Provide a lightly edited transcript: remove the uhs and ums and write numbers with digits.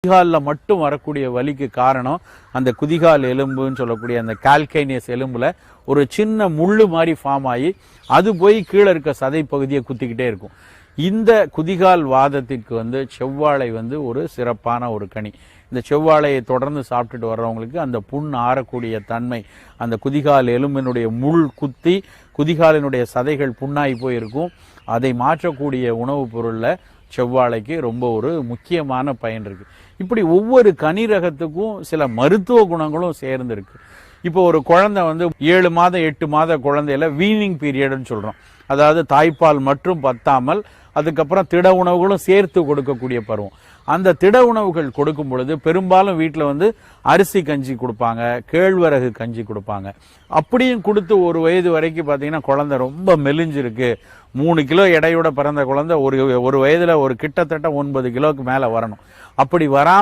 குதிகாலில் மட்டும் வரக்கூடிய வலிக்கு காரணம் அந்த குதிகால் எலும்புன்னு சொல்லக்கூடிய அந்த கால்கைனியஸ் எலும்புல ஒரு சின்ன முள்ளு மாதிரி ஃபார்ம் ஆகி அது போய் கீழே இருக்க சதை பகுதியை குத்திக்கிட்டே இருக்கும். இந்த குதிகால் வாதத்திற்கு செவ்வாழை ஒரு சிறப்பான ஒரு கனி. இந்த செவ்வாழையை தொடர்ந்து சாப்பிட்டுட்டு வர்றவங்களுக்கு அந்த புண் ஆறக்கூடிய தன்மை, அந்த குதிகால் எலும்பினுடைய முள் குத்தி குதிகாலினுடைய சதைகள் புண்ணாகி போயிருக்கும். அதை மாற்றக்கூடிய உணவுப் பொருளில் செவ்வாழைக்கு ரொம்ப ஒரு முக்கியமான பயன் இருக்கு. இப்படி ஒவ்வொரு கனி ரகத்துக்கும் சில மருத்துவ குணங்களும் சேர்ந்து இருக்கு. இப்போ ஒரு குழந்தை 7 மாதம் 8 மாத குழந்தையில வீனிங் பீரியட்னு சொல்றோம். அதாவது தாய்ப்பால் மற்றும் பத்தாமல் அதுக்கப்புறம் திட உணவுகளும் சேர்த்து கொடுக்கக்கூடிய பருவம். அந்த திட உணவுகள் கொடுக்கும் பொழுது பெரும்பாலும் வீட்டில் அரிசி கஞ்சி கொடுப்பாங்க, கேழ்வரகு கஞ்சி கொடுப்பாங்க. அப்படியும் கொடுத்து ஒரு வயது வரைக்கும் பார்த்தீங்கன்னா குழந்தை ரொம்ப மெலிஞ்சிருக்கு, 3 கிலோ எடையோட பிறந்த குழந்தை ஒரு வயதுல கிட்டத்தட்ட 9 கிலோக்கு மேலே வரணும். அப்படி வரா